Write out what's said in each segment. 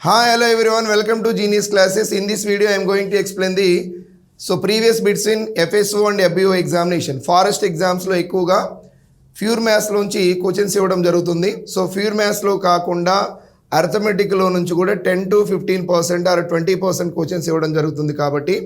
Hi, hello everyone. Welcome to Genius Classes. In this video, I am going to explain the previous bits in FSO and FBO examination. Forest exams లో ఎక్కువగా pure maths లోంచి questions ఇవ్వడం జరుగుతుంది. So pure maths లో కాకుండా arithmetic లో నుంచి కూడా 10 to 15% ఆర్ 20% క్వశ్చన్స్ ఇవ్వడం జరుగుతుంది కాబట్టి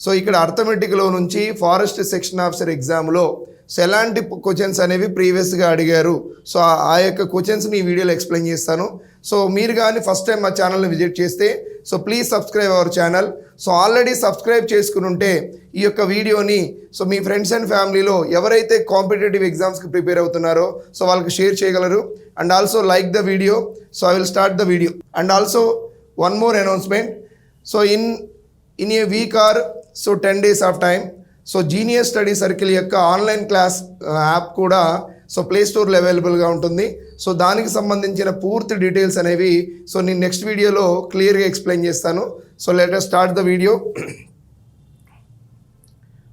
సో ఇక్కడ అర్థమెటిక్ లో నుంచి ఫారెస్ట్ సెక్షన్ ఆఫీసర్ ఎగ్జామ్లో సో ఎలాంటి క్వశ్చన్స్ అనేవి ప్రీవియస్గా అడిగారు. సో ఆ యొక్క క్వశ్చన్స్ని ఈ వీడియోలో ఎక్స్ప్లెయిన్ చేస్తాను. సో మీరు కానీ ఫస్ట్ టైం మా ఛానల్ని విజిట్ చేస్తే so please subscribe our channel. So already subscribe చేసుకుని ఉంటే ఈ యొక్క వీడియోని సో మీ ఫ్రెండ్స్ అండ్ ఫ్యామిలీలో ఎవరైతే కాంపిటేటివ్ ఎగ్జామ్స్కి ప్రిపేర్ అవుతున్నారో సో వాళ్ళకి షేర్ చేయగలరు. And also like the video. So I will start the video. And also one more announcement. So in a week or so 10 days of time so genius study circle యొక్క online class app కూడా so play స్టోర్లో అవైలబుల్గా ఉంటుంది. So దానికి సంబంధించిన పూర్తి details అనేవి so నేను నెక్స్ట్ వీడియోలో క్లియర్గా ఎక్స్ప్లెయిన్ చేస్తాను. So let us start the video.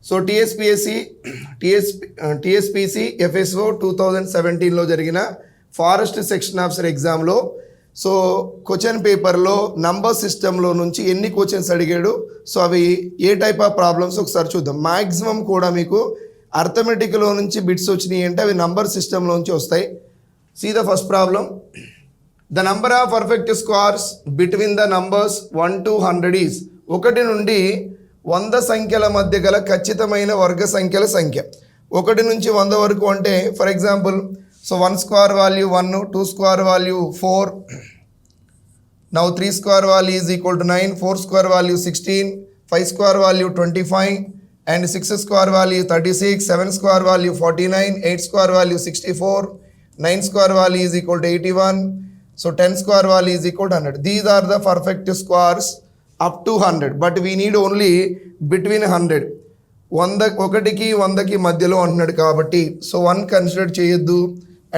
So TSPC FSO 2017లో జరిగిన ఫారెస్ట్ సెక్షన్ ఆఫీసర్ ఎగ్జామ్లో సో క్వశ్చన్ పేపర్లో నంబర్ సిస్టంలో నుంచి ఎన్ని క్వశ్చన్స్ అడిగాడు, సో అవి ఏ టైప్ ఆఫ్ ప్రాబ్లమ్స్ ఒకసారి చూద్దాం. మ్యాక్సిమం కూడా మీకు అర్థమెటిక్లో నుంచి బిట్స్ వచ్చినాయి అంటే అవి నంబర్ సిస్టంలో నుంచి వస్తాయి. See the first problem. The number of perfect squares between the numbers 1 to 100 is 1 నుండి 100 సంఖ్యల మధ్య గల ఖచ్చితమైన వర్గ సంఖ్యల సంఖ్య. 1 నుంచి 100 వరకు అంటే for example so 1 square value 1, 2 square value 4, now 3 square value is equal to 9, 4 square value 16, 5 square value 25, and 6 square value 36, 7 square value 49, 8 square value 64, 9 square value is equal to 81, so 10 square value is equal to 100. These are the perfect squares up to 100, but we need only between 100. 1కి 100కి మధ్యలో అంటున్నాడు కాబట్టి so 1 consider చేయొద్దు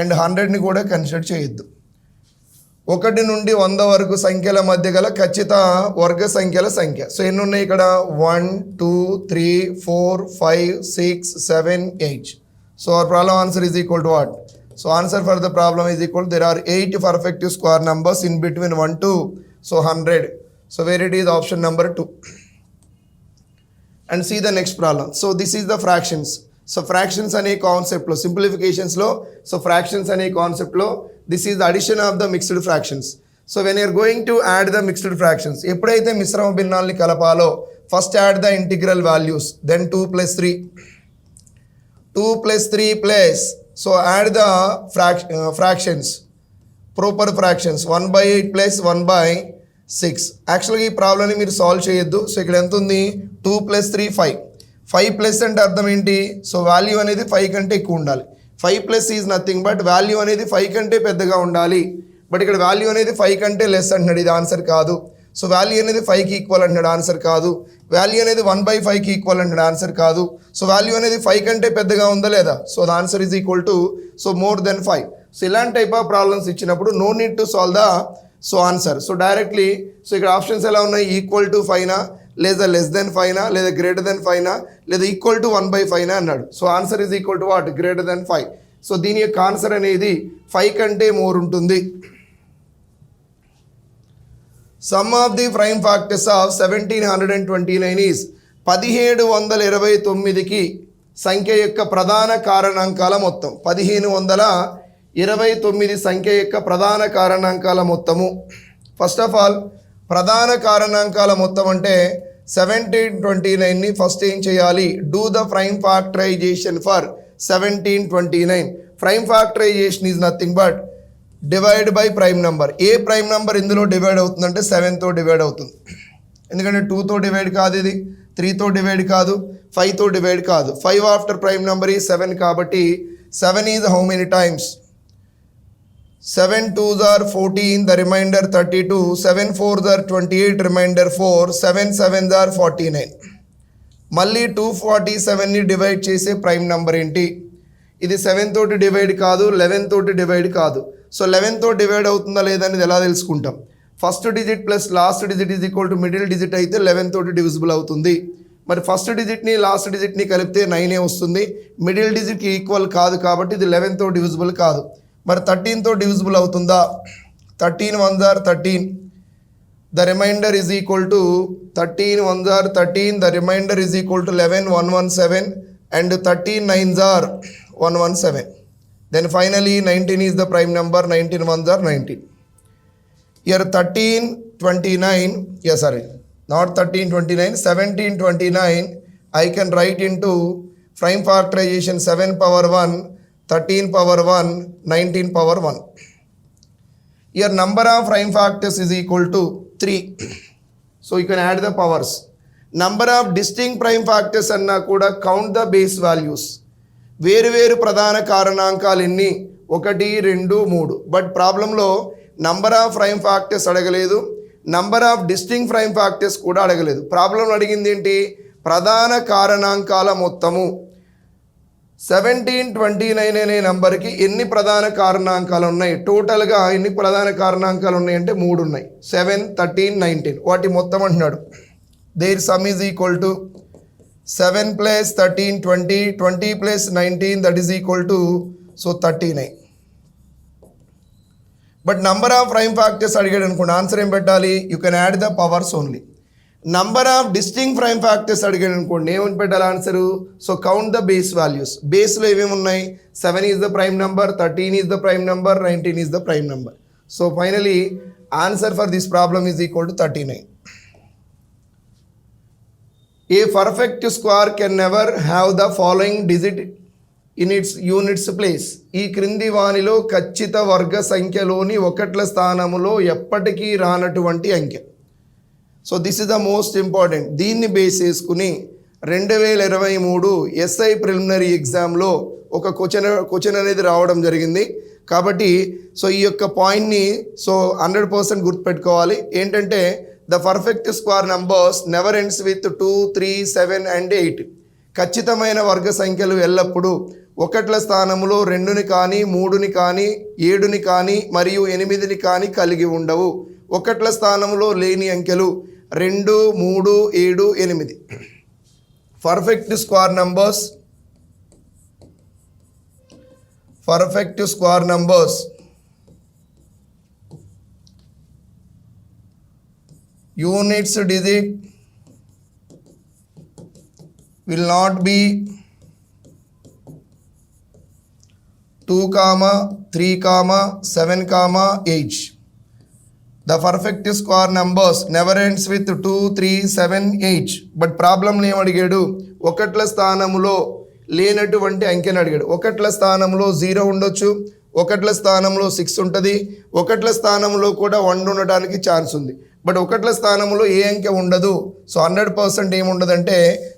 and 100ని కూడా consider చేయొద్దు. 1 నుండి 100 వరకు సంఖ్యల మధ్య గల ఖచ్చిత వర్గ సంఖ్యల సంఖ్య. సో ఎన్ని ఉన్నాయి ఇక్కడ 1, 2, 3, 4, 5, 6, 7, 8. So our problem answer is equal to what? So answer for the problem is equal to there are 8 perfect square numbers in between 1 to so 100. So where it is option number 2. And see the next problem. So this is the fractions. So fractions అనే కాన్సెప్ట్లో సింప్లిఫికేషన్స్లో so fractions అనే కాన్సెప్ట్లో this is the addition of the mixed fractions. So when you're going to add the mixed fractions ఎప్పుడైతే మిశ్రమ భిన్నాల్ని కలపాలో first add the integral values then 2 + 3 plus so add the fractions proper fractions 1/8 plus 1/6. యాక్చువల్గా ఈ ప్రాబ్లమ్ని మీరు solve చేయొద్దు. So ఇక్కడ ఎంత ఉంది 2 + 3 5 ప్లస్ అంటే అర్థం ఏంటి? సో వాల్యూ అనేది 5 కంటే ఎక్కువ ఉండాలి. 5 plus is nothing but value అనేది 5 కంటే పెద్దగా ఉండాలి. బట్ ఇక్కడ వాల్యూ అనేది 5 కంటే లెస్ అంటున్నాడు, ఇది ఆన్సర్ కాదు. సో వాల్యూ అనేది 5కి ఈక్వల్ అంటున్నాడు, ఆన్సర్ కాదు. వాల్యూ అనేది 1/5కి ఈక్వల్ అంటున్నాడు, ఆన్సర్ కాదు. సో వాల్యూ అనేది 5 కంటే పెద్దగా ఉందా లేదా? So the answer is equal to so more than 5. So ఇలాంటి టైప్ ఆఫ్ ప్రాబ్లమ్స్ ఇచ్చినప్పుడు no need to solve the so answer. So directly so ఇక్కడ ఆప్షన్స్ ఎలా ఉన్నాయి? ఈక్వల్ టు 5నా, లేదా లెస్ దెన్ 5నా, లేదా గ్రేటర్ దెన్ 5నా, లేదా ఈక్వల్ టు 1/5నా అన్నాడు. So answer is equal to what? Greater than 5. So దీని యొక్క ఆన్సర్ అనేది 5 కంటే మోర్ ఉంటుంది. Sum of the prime factors of 1729 is 1729కి సంఖ్య యొక్క ప్రధాన కారణాంకాల మొత్తం. 1729 సంఖ్య యొక్క ప్రధాన కారణాంకాల మొత్తము. ఫస్ట్ ఆఫ్ ఆల్ ప్రధాన కారణాంకాల మొత్తం అంటే 1729ని ఫస్ట్ ఏం చేయాలి? Do the prime factorization for 1729. Prime factorization is nothing but divide by prime number. ఏ ప్రైమ్ నెంబర్ ఇందులో డివైడ్ అవుతుందంటే 7తో డివైడ్ అవుతుంది. ఎందుకంటే 2తో డివైడ్ కాదు, ఇది 3తో డివైడ్ కాదు, 5తో డివైడ్ కాదు. 5 ఆఫ్టర్ ప్రైమ్ నెంబర్ ఈ 7 కాబట్టి 7 is how many times? 7 2s are 14, the remainder 32, 7 4s are 28, remainder 4, 7 7s are 49. మళ్ళీ 247ని డివైడ్ చేసే ప్రైమ్ నెంబర్ ఏంటి? ఇది 7 తోటి డివైడ్ కాదు, 11 తోటి డివైడ్ కాదు. సో 11తో డివైడ్ అవుతుందా లేదా అనేది ఎలా తెలుసుకుంటాం? First digit plus last digit is equal to middle digit అయితే 11 తోటి డివిజిబుల్ అవుతుంది. మరి ఫస్ట్ డిజిట్ని లాస్ట్ డిజిట్ని కలిపితే 9 వస్తుంది. మిడిల్ డిజిట్కి ఈక్వల్ కాదు కాబట్టి ఇది 11తో డివిజిబుల్ కాదు. మరి 13తో డివిజిబుల్ అవుతుందా? 13 1s are 13, the remainder is equal to 13 ones are 13, the remainder is equal to 11, 117, and 13 nines are 117. Then finally 19 is the prime number, 19 ones are 19. Here 1329, yeah sorry, not 1329, 1729 I can write into prime factorization 7 power 1, 13 power 1, 19 power 1. Here number of prime factors is equal to 3. So you can add the powers. Number of distinct prime factors అన్నా కూడా count the base values. వేరు ప్రధాన కారణాంకాలు ఎన్ని? 1, 2, 3. But ప్రాబ్లంలో number of prime factors అడగలేదు, number of distinct prime factors కూడా అడగలేదు. Problem అడిగింది ఏంటి? ప్రధాన కారణాంకాల మొత్తము. 1729 అనే నంబర్కి ఎన్ని ప్రధాన కారణాంకాలు ఉన్నాయి? టోటల్గా ఎన్ని ప్రధాన కారణాంకాలు ఉన్నాయి అంటే 3 ఉన్నాయి. 7, 13, 19 వాటి మొత్తం అంటున్నాడు. Their sum is equal to 7 plus 13, 20, 20 plus 19 that is equal to 39. But number of prime factors అడిగాడు అనుకోండి, ఆన్సర్ ఏం పెట్టాలి? You can add the powers only. Number of distinct prime factors అడిగాడు అనుకోండి, ఏమని పెట్టాలి answer? So count the base values. బేస్లో ఏమేమి ఉన్నాయి? 7 is the prime number, 13 is the prime number, 19 is the prime number. So finally answer for this problem is equal to 39. A perfect square can never have the following digit in its units place. ఈ క్రింది వానిలో ఖచ్చిత వర్గ సంఖ్యలోని ఒకట్ల స్థానములో ఎప్పటికీ రానటువంటి అంకె. So this is the most important. దీన్ని బేస్ చేసుకుని 2023 ఎస్ఐ ప్రిలిమినరీ ఎగ్జామ్లో ఒక క్వశ్చన్ అనేది రావడం జరిగింది. కాబట్టి సో ఈ యొక్క పాయింట్ని సో 100% గుర్తుపెట్టుకోవాలి. ఏంటంటే the perfect square numbers never ends with 2, 3, 7 and 8. ఖచ్చితమైన వర్గ సంఖ్యలు ఎల్లప్పుడూ ఒకట్ల స్థానంలో 2ని కానీ 3ని కానీ 7ని కానీ మరియు 8ని కానీ కలిగి ఉండవు. ఒకట్ల స్థానంలో లేని అంకెలు 2, 3, 7, 8. Perfect square numbers units digit will not be 2, 3, 7, 8. The perfect square numbers never ends with 2, 3, 7, 8. But ప్రాబ్లంలో ఏమడిగాడు? ఒకట్ల స్థానంలో లేనటువంటి అంకెని అడిగాడు. ఒకట్ల స్థానంలో 0 ఉండొచ్చు, ఒకట్ల స్థానంలో 6 ఉంటుంది, ఒకట్ల స్థానంలో కూడా 1 ఉండడానికి ఛాన్స్ ఉంది. బట్ ఒకట్ల స్థానంలో ఏ అంకె ఉండదు. సో 100% ఏముండదంటే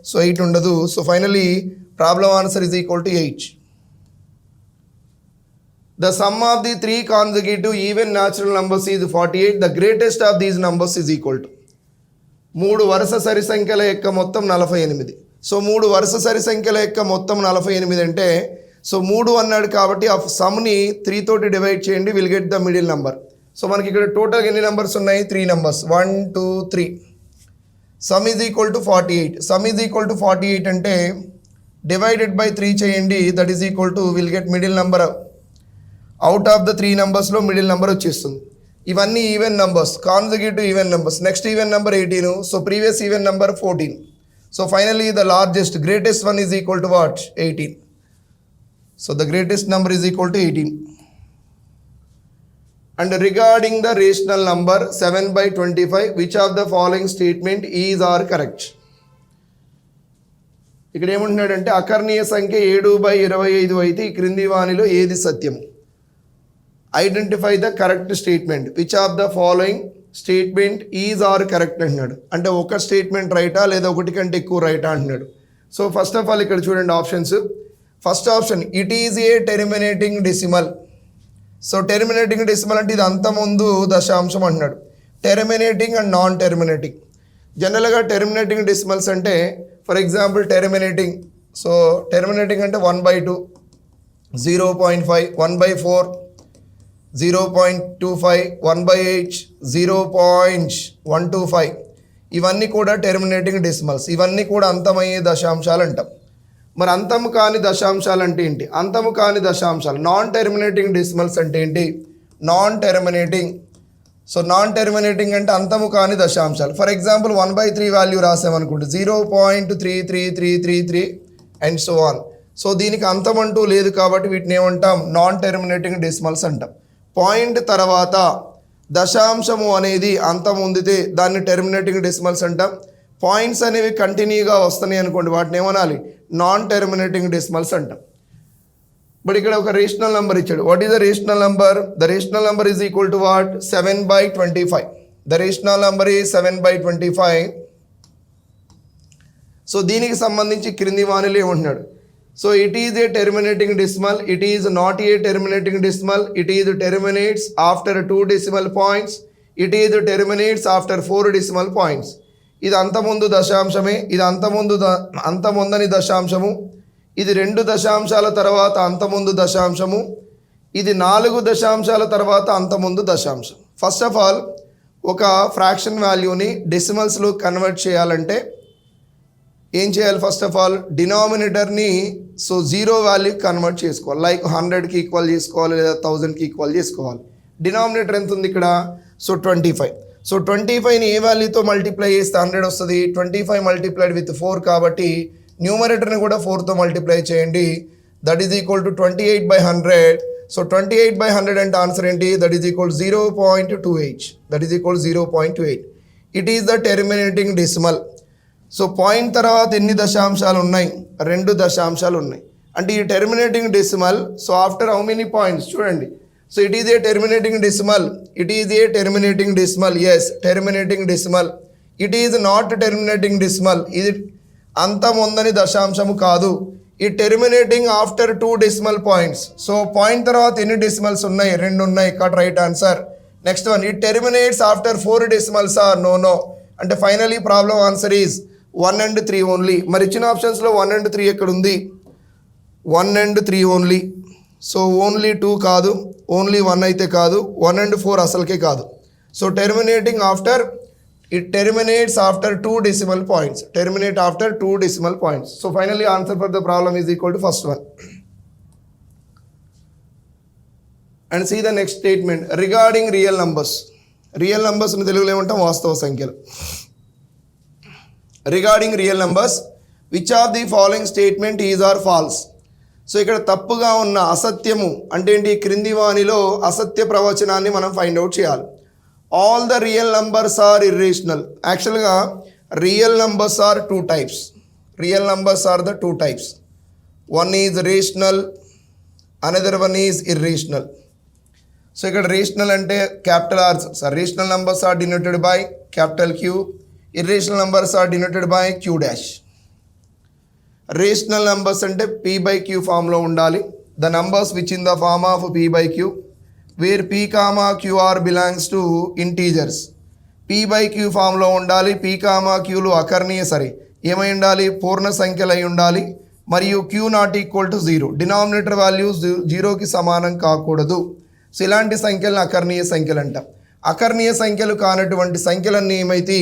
సో 8 ఉండదు. So finally problem answer is equal to 8. The sum of the 3 consecutive even natural numbers is 48. The greatest of these numbers is equal to 3 వరుస సరి సంఖ్యల యొక్క మొత్తం 48. సో 3 వరుస సరి సంఖ్యల యొక్క మొత్తం 48 అంటే సో 3 అన్నాడు కాబట్టి ఆ సమ్ని 3 తోటి డివైడ్ చేయండి, will get the middle number. So మనకి ఇక్కడ టోటల్గా ఎన్ని నెంబర్స్ ఉన్నాయి? 3 numbers, 1, 2, 3. Sum is equal to 48. Sum is equal to 48 అంటే డివైడెడ్ బై 3 చేయండి, that is equal to will get middle number. Out of the 3 నెంబర్స్లో మిడిల్ నెంబర్ వచ్చేస్తుంది. ఇవన్నీ even numbers, consecutive even numbers. Next even number 18. So previous even number 14. So finally the largest greatest one is equal to what? 18. So the greatest number is equal to 18. And regarding the rational number 7/25, which of the following statement is or correct? ఇక్కడ ఏమంటున్నాడంటే అకర్ణీయ సంఖ్య 7/25 అయితే ఈ క్రింది వానిలో ఏది సత్యం? Identify the correct statement. Which of the following statement is are correct అంటున్నాడు. అంటే ఒక స్టేట్మెంట్ రైటా లేదా ఒకటి కంటే ఎక్కువ రైటా అంటున్నాడు. సో ఫస్ట్ ఆఫ్ ఆల్ ఇక్కడ చూడండి options. First option, it is a terminating decimal. So terminating decimal అంటే ఇది అంతముందు దశాంశం అంటున్నాడు. Terminating and non terminating. జనరల్గా టెర్మినేటింగ్ డెసిమల్స్ అంటే for example terminating. So terminating అంటే 1/2, 0.5, 1/4, 0.25, 1/8, 0.125. ఇవన్నీ కూడా టెర్మినేటింగ్ డెసిమల్స్. ఇవన్నీ కూడా అంతమయ్యే దశాంశాలు అంటాం. మరి అంతము కాని దశాంశాలు అంటే ఏంటి? అంతము కాని దశాంశాలు నాన్ టెర్మినేటింగ్ డెసిమల్స్ అంటే ఏంటి? Non terminating so non terminating అంటే అంతము కాని దశాంశాలు. ఫర్ ఎగ్జాంపుల్ 1/3 వాల్యూ రాసామనుకుంటే 0.3333 అండ్ సో ఆన్. సో దీనికి అంతం అంటూ లేదు కాబట్టి వీటిని ఏమంటాం, నాన్ టెర్మినేటింగ్ డెసిమల్స్ అంటాం. పాయింట్ తర్వాత దశాంశము అనేది అంతం ఉందితే దాన్ని టెర్మినేటింగ్ డెసిమల్స్ అంటాం. పాయింట్స్ అనేవి కంటిన్యూగా వస్తున్నాయి అనుకోండి, వాటిని ఏమనాలి, నాన్ టెర్మినేటింగ్ డెసిమల్స్ అంటాం. బట్ ఇక్కడ ఒక రేషనల్ నెంబర్ ఇచ్చాడు. What is the rational number? The rational number is equal to what? 7/25. The rational number is 7/25. So దీనికి సంబంధించి క్రింది వానిలో ఏమంటున్నాడు? So it is a terminating decimal, it is not a terminating decimal, it is terminates after 2 decimal points, it is terminates after 4 decimal points. ఇది అంతముందు దశాంశమే, ఇది అంతముందని దశాంశము, ఇది 2 దశాంశాల తర్వాత అంతముందు దశాంశము, ఇది 4 దశాంశాల తర్వాత అంతముందు దశాంశం. ఫస్ట్ ఆఫ్ ఆల్ ఒక ఫ్రాక్షన్ వాల్యూని డెసిమల్స్లో కన్వర్ట్ చేయాలంటే ఏం చేయాలి? ఫస్ట్ ఆఫ్ ఆల్ డినామినేటర్ని 0 వాల్యూ కన్వర్ట్ చేసుకోవాలి. లైక్ 100కి ఈక్వల్ చేసుకోవాలి లేదా 1000కి ఈక్వల్ చేసుకోవాలి. డినామినేటర్ ఎంత ఉంది ఇక్కడ? సో 25. సో 25ని ఏ వాల్యూతో మల్టిప్లై చేస్తే 100 వస్తుంది? 25 మల్టిప్లైడ్ విత్ 4 కాబట్టి న్యూమరేటర్ని కూడా 4తో మల్టిప్లై చేయండి. That is equal to 28/100. So 28/100 అంటే ఆన్సర్ ఏంటి? That is equal 0.28. That is equal 0.28. It is the terminating decimal. So point తర్వాత ఎన్ని దశాంశాలు ఉన్నాయి? 2 దశాంశాలు ఉన్నాయి. అంటే ఈ terminating decimal, so after how many points చూడండి. So it is a terminating decimal, it is a terminating decimal, yes terminating decimal. It is not terminating decimal, ఇది అంతం ఉందని దశాంశము కాదు. ఈ terminating after 2 decimal points. So point తర్వాత ఎన్ని decimals ఉన్నాయి? 2 ఉన్నాయి. Cut right answer. Next one, it terminates after 4 decimals or no. అంటే finally problem answer is 1 and 3 only. మరి ఇచ్చిన ఆప్షన్స్లో 1 and 3 ఎక్కడ ఉంది? 1 and 3 ఓన్లీ. సో ఓన్లీ 2 కాదు, ఓన్లీ 1 అయితే కాదు, 1 and 4 అసలుకే కాదు. So terminating after, it terminates after 2 decimal points. Terminate after 2 decimal points. So finally answer for the problem is equal to first one. And see the next statement regarding real numbers. Real numbers ni telugulo emantam vastava sankhyalu. Regarding real numbers, which of the following statement is or false? So ఇక్కడ తప్పుగా ఉన్న అసత్యము అంటే ఏంటి? క్రింది వానిలో అసత్య ప్రవచనాన్ని మనం ఫైండ్ అవుట్ చేయాలి. All the real numbers are irrational. Actually real numbers are 2 types. Real numbers are the 2 types. One is rational, another one is irrational. So ఇక్కడ రేషనల్ అంటే capital R. Rational numbers are denoted by capital Q, irrational numbers are denoted by Q dash. Rational numbers అంటే P/Q ఫామ్లో ఉండాలి. The numbers which in the form of P/Q, where P, QR belongs to integers. P/Q ఫామ్లో ఉండాలి. P, Qలు ఏమై ఉండాలి? పూర్ణ సంఖ్యలు అయి ఉండాలి. మరియు Q not equal to 0. Denominator value 0కి సమానం కాకూడదు. సో ఇలాంటి సంఖ్యలను అకర్ణీయ సంఖ్యలు అంటాం. అకర్ణీయ సంఖ్యలు కానటువంటి సంఖ్యలన్నీ ఏమైతే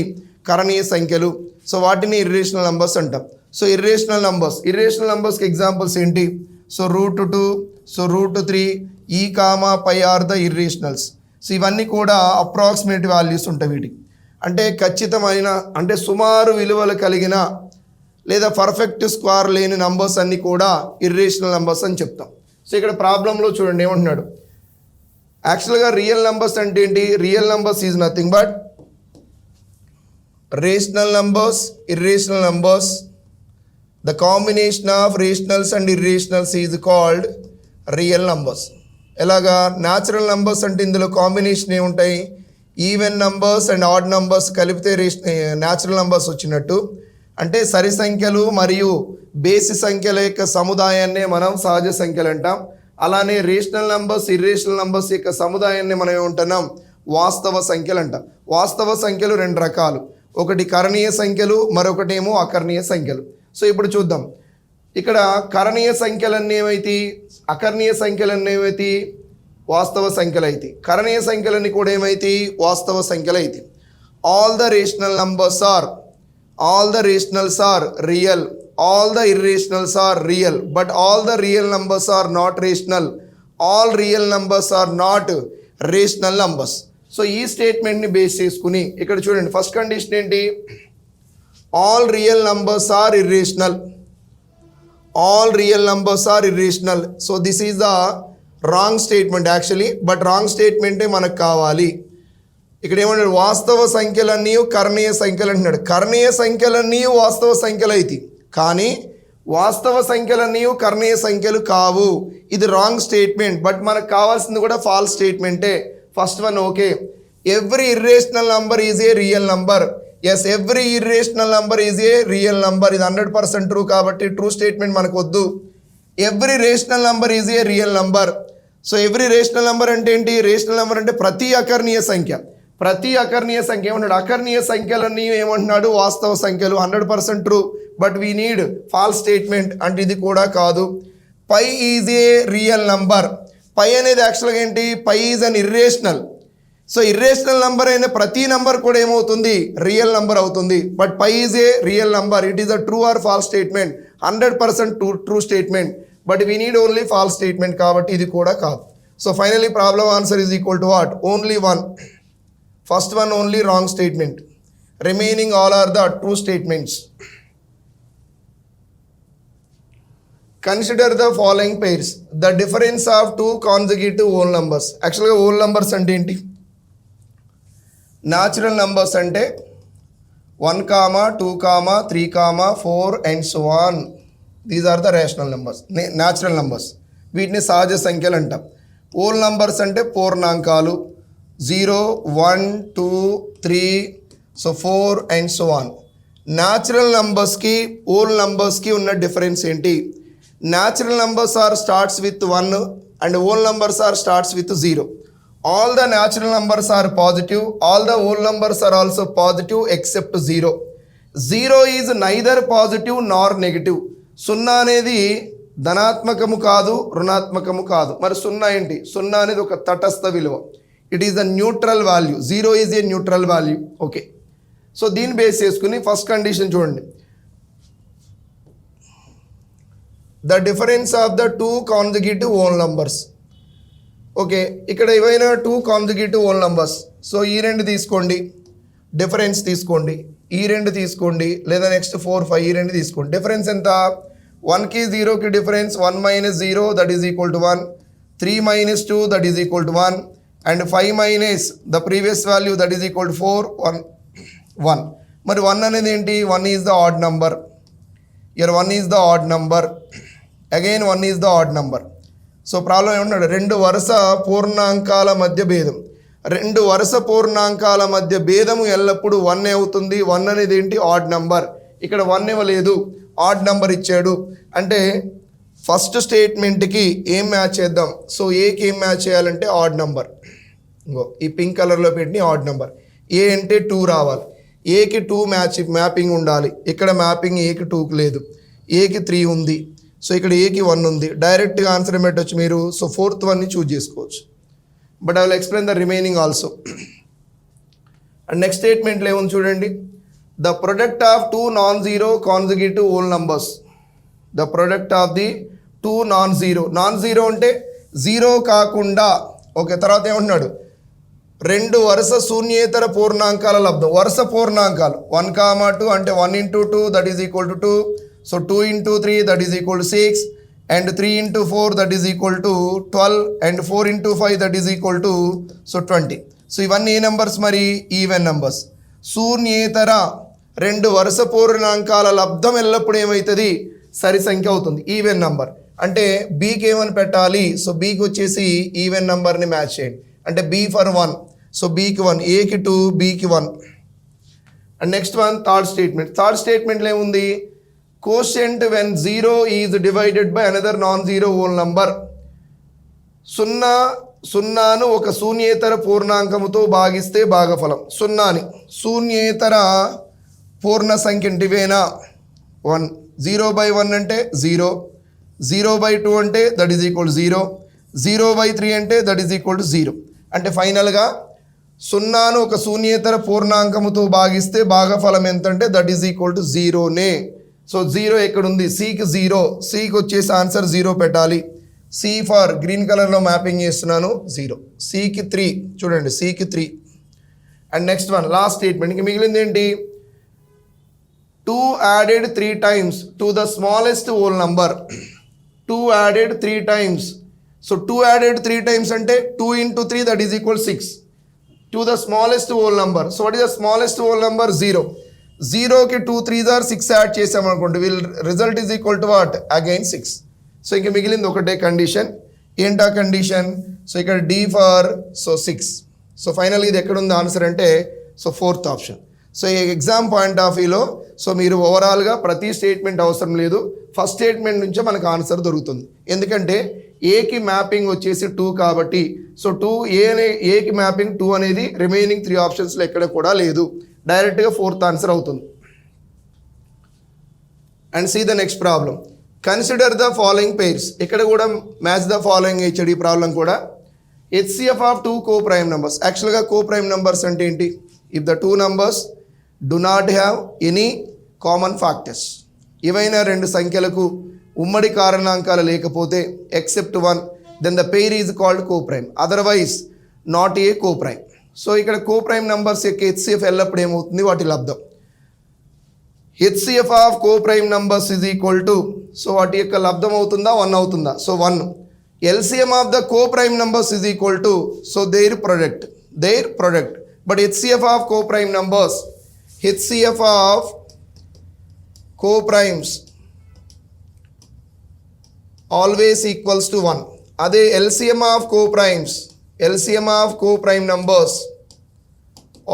కరణీయ సంఖ్యలు. సో వాటిని ఇర్రేషనల్ నంబర్స్ అంటాం. సో ఇర్రేషనల్ నంబర్స్కి ఎగ్జాంపుల్స్ ఏంటి? సో √2, సో √3, ఈ పై ఆర్ ద ఇర్రేషనల్స్. సో ఇవన్నీ కూడా అప్రాక్సిమేట్ వాల్యూస్ ఉంటాయి వీటికి. అంటే ఖచ్చితమైన, అంటే సుమారు విలువలు కలిగిన లేదా పర్ఫెక్ట్ స్క్వేర్ లేని నంబర్స్ అన్నీ కూడా ఇర్రేషనల్ నంబర్స్ అని చెప్తాం. సో ఇక్కడ ప్రాబ్లంలో చూడండి ఏమంటున్నాడు. యాక్చువల్గా రియల్ నంబర్స్ అంటే ఏంటి? Real numbers is nothing but rational numbers, irrational numbers. The combination of rationals and irrationals is called real numbers. ఎలాగా? న్యాచురల్ నంబర్స్ అంటే ఇందులో కాంబినేషన్ ఏముంటాయి? Even numbers and odd numbers కలిపితే న్యాచురల్ నంబర్స్ వచ్చినట్టు. అంటే సరి సంఖ్యలు మరియు బేసి సంఖ్యల యొక్క సముదాయాన్నే మనం సహజ సంఖ్యలు అంటాం. అలానే రేషనల్ నంబర్స్, ఇర్రేషనల్ నంబర్స్ యొక్క సముదాయాన్ని మనం ఏమంటున్నాం? వాస్తవ సంఖ్యలు అంటాం. వాస్తవ సంఖ్యలు 2 రకాలు. ఒకటి కరణీయ సంఖ్యలు, మరొకటేమో అకర్ణీయ సంఖ్యలు. సో ఇప్పుడు చూద్దాం. ఇక్కడ కరణీయ సంఖ్యలన్నీ ఏమైతే, అకర్ణీయ సంఖ్యలన్నీ ఏమైతే వాస్తవ సంఖ్యలు అయితే, కరణీయ సంఖ్యలన్నీ కూడా ఏమైతే వాస్తవ సంఖ్యలు అయితే. All the rational numbers are, all the rationals are real, all the irrationals are real, but all the real numbers are not rational. All real numbers are not rational numbers. So ఈ స్టేట్మెంట్ని base చేసుకుని ఇక్కడ చూడండి first condition ఏంటి, all real numbers are irrational, all real numbers are irrational. So this is the wrong statement actually, but wrong స్టేట్మెంటే మనకు కావాలి. ఇక్కడ ఏమన్నాడు, వాస్తవ సంఖ్యలన్నీ కర్ణీయ సంఖ్యలు అంటున్నాడు. కర్ణీయ సంఖ్యలన్నీ వాస్తవ సంఖ్యలు అయితే, కానీ వాస్తవ సంఖ్యలన్నీ కర్ణీయ సంఖ్యలు కావు. ఇది రాంగ్ స్టేట్మెంట్, బట్ మనకు కావాల్సింది కూడా ఫాల్స్ స్టేట్మెంటే. First one okay, every irrational number is a real number. Yes, every irrational number is a real number. ఇది 100% ట్రూ కాబట్టి ట్రూ స్టేట్మెంట్ మనకు వద్దు. Every rational number is a real number. So every rational number అంటే ఏంటి, rational number అంటే ప్రతి అకర్ణీయ సంఖ్య. ప్రతి అకర్ణీయ సంఖ్య ఏమంటాడు, అకర్ణీయ సంఖ్యలన్నీ ఏమంటున్నాడు, వాస్తవ సంఖ్యలు. 100% true, but we need false statement అంటే ఇది కూడా కాదు. Pi is a real number. Pi అనేది యాక్చువల్గా ఏంటి, pi is an irrational. So irrational number అయిన ప్రతి నంబర్ కూడా ఏమవుతుంది, రియల్ నంబర్ అవుతుంది. But pi is a real number. It is a true or false statement, 100% true statement, but we need only false statement కాబట్టి ఇది కూడా కాదు. So finally problem answer is equal to what, only one. First one only wrong statement, remaining all are the true statements. Consider the following pairs, the difference of two consecutive whole numbers. Actually whole numbers అంటే ఏంటి, natural numbers అంటే 1, 2, 3, 4 and so on. These are the rational numbers, natural numbers. వీటిని సహజ సంఖ్యలు అంటాం. Whole numbers అంటే పూర్ణాంకాలు, 0, 1, 2, 3, so 4 and so on. Natural నంబర్స్కి హోల్ నంబర్స్కి ఉన్న డిఫరెన్స్ ఏంటి, natural numbers are starts with 1 and whole numbers are starts with 0. All the natural numbers are positive, all the whole numbers are also positive except 0. 0 is neither positive nor negative. సున్నా అనేది ధనాత్మకము కాదు, రుణాత్మకము కాదు. మరి సున్నా ఏంటి, సున్నా అనేది ఒక తటస్థ విలువ. It is the neutral value. 0 is a neutral value. Okay, so దీన్ని బేస్ చేసుకుని ఫస్ట్ కండిషన్ చూడండి, the difference of the two consecutive whole numbers. Okay, ఇక్కడ ఏవైనా 2 కాన్సిక్యూటివ్ హోల్ నంబర్స్. సో ఈ రెండు తీసుకోండి, డిఫరెన్స్ తీసుకోండి, ఈ రెండు తీసుకోండి, లేదా నెక్స్ట్ 4, 5 ఈ రెండు తీసుకోండి. డిఫరెన్స్ ఎంత, 1కి 0కి difference 1 - 0 that is equal to 1, 3 - 2 that is equal to 1, and 5 - the previous value that is equal to 4, 1. మరి 1 అనేది ఏంటి, 1 is the odd number. Year 1 is the odd number, again 1 is the odd number. So problem ఏమన్నాడు, 2 వరుస పూర్ణాంకాల మధ్య భేదం. 2 వరుస పూర్ణాంకాల మధ్య భేదము ఎల్లప్పుడూ 1 అవుతుంది. 1 అనేది ఏంటి, ఆడ్ నంబర్. ఇక్కడ 1 ఇవ్వలేదు, ఆడ్ నంబర్ ఇచ్చాడు. అంటే ఫస్ట్ స్టేట్మెంట్కి ఏం మ్యాచ్ చేద్దాం, సో ఏకి ఏం మ్యాచ్ చేయాలంటే ఆడ్ నంబర్. ఇంకో ఈ పింక్ కలర్లో పెట్టి ఆడ్ నంబర్. ఏ అంటే 2 రావాలి, ఏకి 2 మ్యాపింగ్ ఉండాలి. ఇక్కడ మ్యాపింగ్ ఏకి 2కి లేదు, ఏకి 3 ఉంది. సో ఇక్కడ ఏకి 1 ఉంది. డైరెక్ట్గా ఆన్సర్ పెట్టవచ్చు మీరు. సో 4th వన్ని చూజ్ చేసుకోవచ్చు. But I will explain the remaining also. And next స్టేట్మెంట్లో ఏముంది చూడండి, the product of 2 non-zero consecutive whole numbers. The product of the 2 non-zero అంటే 0 కాకుండా. ఓకే, తర్వాత ఏమంటున్నాడు, 2 వరుస శూన్యేతర పూర్ణాంకాల లబ్ధం. వరుస పూర్ణాంకాలు 1, 2 అంటే 1 × 2 that is equal to 2. So 2 × 3 that is equal to 6, and 3 × 4 that is equal to 12, and 4 × 5 that is equal to 20. So ఇవన్నీ ఏ నెంబర్స్, మరి ఈవెన్ నెంబర్స్. శూన్యేతర 2 వరుస పూర్ణాంకాల లబ్ధం ఎల్లప్పుడు ఏమవుతుంది, సరి సంఖ్య అవుతుంది, ఈవెన్ నెంబర్. అంటే బీకి ఏమని పెట్టాలి, సో బీకి వచ్చేసి ఈవెన్ నెంబర్ని మ్యాచ్ చేయండి. అంటే బీ ఫర్ 1, సో బీకి 1, ఏకి 2, బీకి 1. And next one third statement. Third స్టేట్మెంట్లో ఏముంది, quotient when 0 is divided by another non-zero whole number. సున్నాను ఒక శూన్యేతర పూర్ణాంకముతో భాగిస్తే భాగఫలం. సున్నాని శూన్యేతర పూర్ణ సంఖ్య ఇవేనా, 1. 0/1 అంటే 0, 0/2 అంటే దట్ ఈజ్ ఈక్వల్ టు 0, 0/3 అంటే దట్ ఈజ్ ఈక్వల్ టు 0. అంటే ఫైనల్గా సున్నాను ఒక శూన్యేతర పూర్ణాంకముతో భాగిస్తే భాగఫలం ఎంత అంటే దట్ ఈజ్ ఈక్వల్ టు 0నే. సో 0 ఎక్కడ ఉంది, సికి 0, సికి వచ్చేసి ఆన్సర్ 0 పెట్టాలి. సి ఫర్ గ్రీన్ కలర్లో మ్యాపింగ్ చేస్తున్నాను 0. సికి 3 చూడండి, సికి 3. And next one last statement. ఇంక మిగిలింది ఏంటి? 2 added 3 times to the smallest whole number. 2 added 3 times. So 2 added 3 times అంటే 2 into 3 that is equal 6. To the smallest whole number. So what is the smallest whole number? 0. 0కి 2 3s are 6 add చేసామనుకోండి, will result is equal to what? Again 6. So ఇంక మిగిలింది ఒకటే condition. ఏంటా condition? So ఇక్కడ D for 6. So final ఇది ఎక్కడ ఉంది ఆన్సర్ అంటే సో 4th ఆప్షన్. సో ఈ ఎగ్జామ్ పాయింట్ ఆఫ్ వ్యూలో సో మీరు ఓవరాల్గా ప్రతి స్టేట్మెంట్ అవసరం లేదు, ఫస్ట్ స్టేట్మెంట్ నుంచే మనకు ఆన్సర్ దొరుకుతుంది. ఎందుకంటే ఏకి మ్యాపింగ్ వచ్చేసి 2 కాబట్టి సో ఏకి మ్యాపింగ్ 2 అనేది రిమైనింగ్ 3 ఆప్షన్స్లో ఎక్కడ కూడా లేదు, డైరెక్ట్గా 4th ఆన్సర్ అవుతుంది. And see the next problem. Consider the following pairs. ఇక్కడ కూడా మ్యాచ్ ద ఫాలోయింగ్ ఇచ్చాడు ఈ ప్రాబ్లం కూడా. HCF of 2 co prime numbers. యాక్చువల్గా కో ప్రైమ్ నెంబర్స్ అంటే ఏంటి? If the 2 numbers do not have any common factors. ఏవైనా 2 సంఖ్యలకు ఉమ్మడి కారణాంకాలు లేకపోతే except 1, then the pair is called co-prime. Otherwise not a co-prime. So ఇక్కడ co-prime numbers యొక్క HCF ఎల్లప్పుడు ఏమవుతుంది? వాటి లబ్ధం. HCF of co-prime numbers is equal to, so వాటి యొక్క లబ్ధం అవుతుందా 1 అవుతుందా? So 1. LCM of the co-prime numbers is equal to, so their product. But HCF of co-prime numbers, HCF of co-primes always equals to 1. అదే LCM of co-prime numbers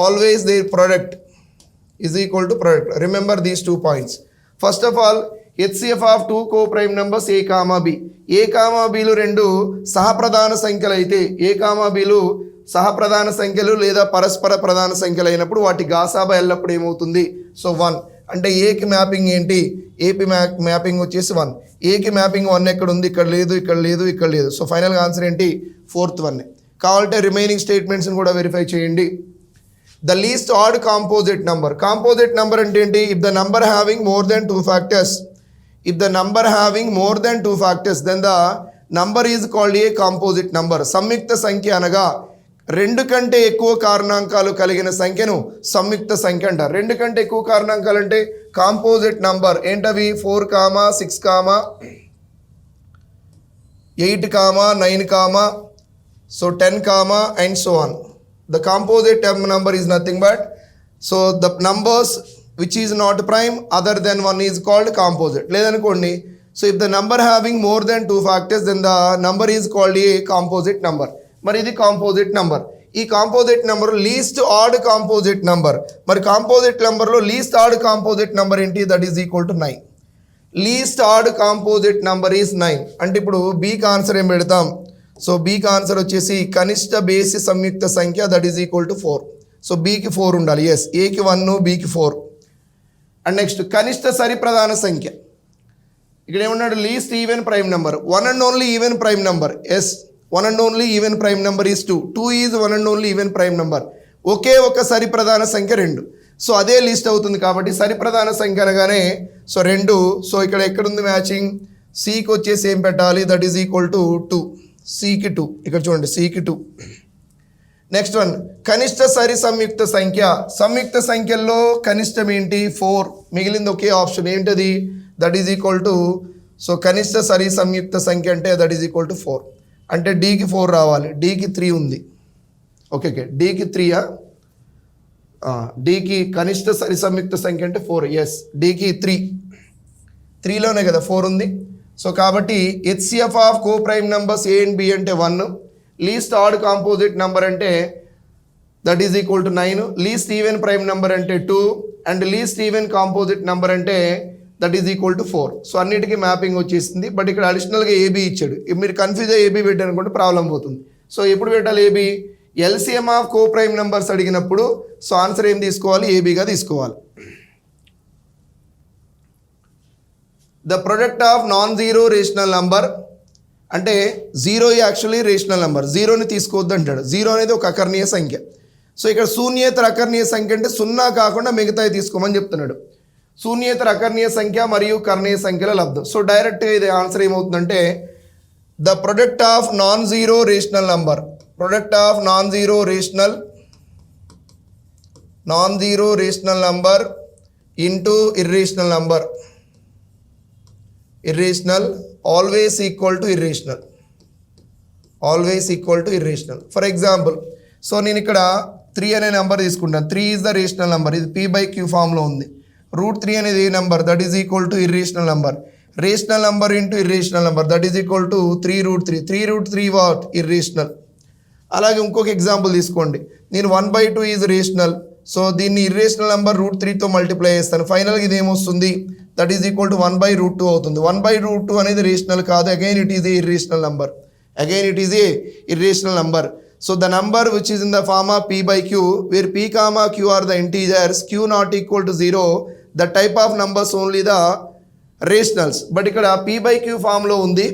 always their product is equal to product. Remember these 2 points. First of all, HCF of 2 co-prime numbers A, B. A, Bలు 2 సహప్రధాన సంఖ్యలు అయితే A, Bలు సహప్రధాన సంఖ్యలు లేదా పరస్పర ప్రధాన సంఖ్యలు అయినప్పుడు వాటి గాసాబా ఎల్లప్పుడు ఏమవుతుంది? సో 1. అంటే ఏకి మ్యాపింగ్ ఏంటి? ఏపీ మ్యాపింగ్ వచ్చేసి 1. ఏకి మ్యాపింగ్ 1 ఎక్కడ ఉంది? ఇక్కడ లేదు. సో ఫైనల్గా ఆన్సర్ ఏంటి? 4th 1. కావాలంటే రిమైనింగ్ స్టేట్మెంట్స్ని కూడా వెరిఫై చేయండి. The least odd composite number. Composite number అంటే ఏంటి? If the number having more than 2 factors. then the number is called a composite number. సంయుక్త సంఖ్య అనగా 2 కంటే ఎక్కువ కారణాంకాలు కలిగిన సంఖ్యను సంయుక్త సంఖ్య అంటారు. 2 కంటే ఎక్కువ కారణాంకాలు అంటే కాంపోజిట్ నంబర్. ఏంటవి? 4, 6, 8, 9, so 10, and so on. The composite number is nothing but, so the numbers which is not prime other than 1 is called composite. లేదనుకోండి, so if the number having more than 2 factors then the number is called a composite number. మరి ఇది composite number. ఈ composite number least odd composite number. మరి composite నెంబర్లో least odd composite number ఏంటి? That is equal to 9. Least odd composite number is 9. అంటే ఇప్పుడు బీకి answer ఏం పెడతాం? సో బీకి ఆన్సర్ వచ్చేసి కనిష్ట బేసి సంయుక్త సంఖ్య that is equal to 4. So బీకి 4 ఉండాలి. ఎస్, ఏకి 1, బీకి 4. అండ్ నెక్స్ట్ కనిష్ట సరి ప్రధాన సంఖ్య. ఇక్కడ ఏమన్నాడు? Least even prime number. 1 and only even prime number. Yes, 1 and only even prime number is 2. 2 is 1 and only even prime number. ఒకే ఒక సరి ప్రధాన సంఖ్య 2. సో అదే లిస్ట్ అవుతుంది కాబట్టి సరి ప్రధాన సంఖ్య అనగానే సో 2. సో ఇక్కడ ఎక్కడుంది మ్యాచింగ్? సికి వచ్చేసి ఏం పెట్టాలి? That is equal to 2. సికి 2. ఇక్కడ చూడండి, సికి 2. నెక్స్ట్ వన్ కనిష్ట సరి సంయుక్త సంఖ్య. సంయుక్త సంఖ్యల్లో కనిష్టం ఏంటి? 4. మిగిలింది ఒకే ఆప్షన్ ఏంటది? That is equal to, so కనిష్ట సరి సంయుక్త సంఖ్య అంటే దట్ ఈజ్ ఈక్వల్ టు 4. అంటే డీకి 4 రావాలి. డీకి 3 ఉంది. ఓకే, డీకి 3. డీకి కనిష్ట సరి సంయుక్త సంఖ్య అంటే 4. ఎస్, డీకి 3లోనే కదా 4 ఉంది. సో కాబట్టి HCF of co prime numbers A and B అంటే 1. లీస్ట్ ఆడ్ కాంపోజిట్ నెంబర్ అంటే that is equal to 9. Least even prime number అంటే 2. And least even composite number అంటే that is equal to 4. So అన్నిటికీ mapping వచ్చేసింది. But ఇక్కడ అడిషనల్గా AB ఇచ్చాడు. మీరు కన్ఫ్యూజ్ అయ్యి ఏబీ పెట్టారనుకుంటే ప్రాబ్లం పోతుంది. సో ఎప్పుడు పెట్టాలి AB? LCM of co prime numbers అడిగినప్పుడు సో ఆన్సర్ ఏం తీసుకోవాలి? ఏబీగా తీసుకోవాలి. The product of non zero rational number అంటే 0 యాక్చువల్లీ రేషనల్ నెంబర్. 0ని తీసుకోవద్దు అంటాడు. 0 అనేది ఒక అకర్ణీయ సంఖ్య. సో ఇక్కడ శూన్యేతర అకర్ణీయ సంఖ్య అంటే 0 కాకుండా మిగతాయి తీసుకోమని చెప్తున్నాడు. శూన్యేతర అకర్ణీయ సంఖ్య మరియు కర్ణీయ సంఖ్యల లబ్ధం. సో డైరెక్ట్గా ఇది ఆన్సర్ ఏమవుతుందంటే the product of non zero rational number, product of non zero rational number into irrational number, irrational always equal to irrational, always equal to irrational. For example, so నేను ఇక్కడ 3 అనే నెంబర్ తీసుకుంటాను. 3 is the rational number, ఇది p/q ఫామ్లో ఉంది. √3 అనేది ఏ number, that is equal to irrational number. Rational number into irrational number, that is equal to 3√3. 3√3 what, irrational. అలాగే ఇంకొక ఎగ్జాంపుల్ తీసుకోండి, నేను 1/2 ఈజ్ రేషనల్, సో దీన్ని ఇర్రేషనల్ నెంబర్ √3తో మల్టిప్లై చేస్తాను. ఫైనల్గా ఇది ఏమొస్తుంది, దట్ ఈజ్ ఈక్వల్ టు 1/√2 అవుతుంది. 1/√2 అనేది రేషనల్ కాదు, again it is a irrational number, again it is a irrational number. So the number which is in the form of p/q, where p comma q are the integers, q not equal to 0, the type of numbers only the rationals. But ఇక్కడ p/q form లో ఉంది,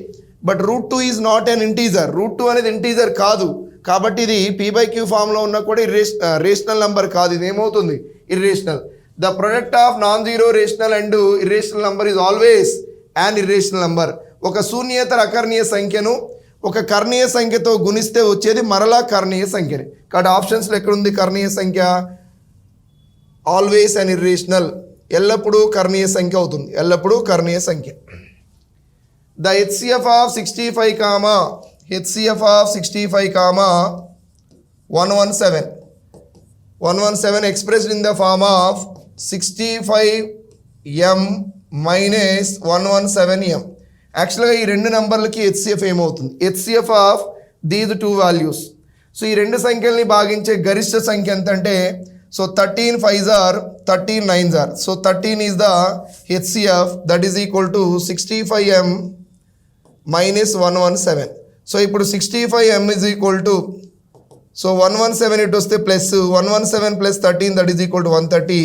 but √2 is not an integer. √2 అనేది integer కాదు, కాబట్టి ఇది p/q form లో ఉన్న కూడా రేషనల్ నంబర్ కాదు, ఇది ఏమవుతుంది, irrational. The product of non zero rational and irrational number is always an irrational number. ఒక శూన్యేతర అకర్ణీయ సంఖ్యను ఒక కర్ణీయ సంఖ్యతో గుణిస్తే వచ్చేది మరలా కర్ణీయ సంఖ్యని. కాబట్టి ఆప్షన్స్లో ఎక్కడుంది కర్ణీయ సంఖ్య, ఆల్వేస్ అండ్ ఇర్రేషనల్, ఎల్లప్పుడూ కర్ణీయ సంఖ్య అవుతుంది, ఎల్లప్పుడూ కర్ణీయ సంఖ్య. The HCF of 65 comma 117 expressed in the form of 65m minus 117m. Actually ఈ రెండు నెంబర్లకి హెచ్సిఎఫ్ ఏమవుతుంది, HCF of these 2 values. So ఈ రెండు సంఖ్యల్ని భాగించే గరిష్ట సంఖ్య ఎంత అంటే, so 13 5s are 13 9s are, so 13 is the HCF, that is equal to 65m minus 117. So ఇప్పుడు 65m is equal to, so 117 ఇటు వస్తే plus 117 plus 13, that is equal to 130.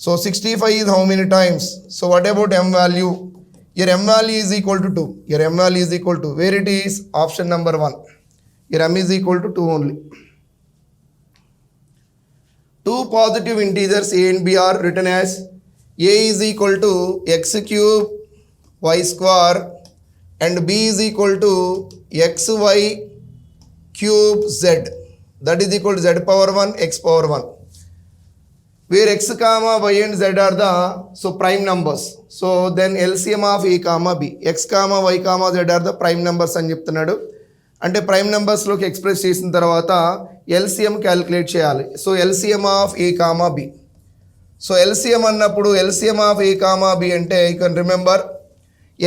So 65 is how many times, so what about m value, your m value is equal to 2, your m value is equal to, where it is, option number 1, your m is equal to 2 only. Two positive integers a and b are written as a is equal to x cube y square and b is equal to xy cube z, that is equal to z power 1 x power 1, where x comma y and z are the prime numbers. So then LCM of a comma b, x comma y comma z are the prime numbers అని చెప్తున్నాడు. అంటే prime నెంబర్స్లోకి express చేసిన తర్వాత LCM calculate చేయాలి. So LCM of A comma B, so LCM అన్నప్పుడు LCM of A comma B అంటే you can remember,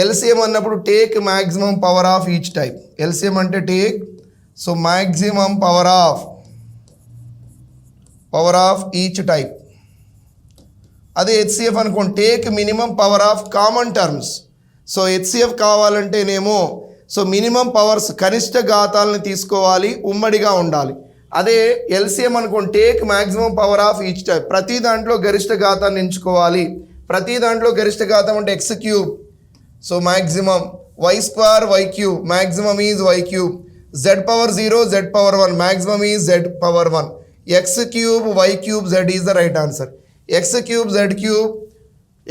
LCM అన్నప్పుడు take maximum power of each type. LCM అంటే take, so maximum power of each type. అదే HCF అనుకోండి, take minimum power of common terms. So HCF కావాలంటేనేమో so minimum powers కనిష్ట ఘాతాలను తీసుకోవాలి, ఉమ్మడిగా ఉండాలి. అదే ఎల్సిఎం అనుకోండి, take maximum power of each type, ప్రతి దాంట్లో గరిష్ట ఘాతాన్ని ఎంచుకోవాలి. ప్రతి దాంట్లో గరిష్ట ఘాతం అంటే x cube, so maximum, y square y cube, maximum is y cube, z power 0 z power 1, maximum is z power 1, x cube y cube z is the right answer. x cube z cube,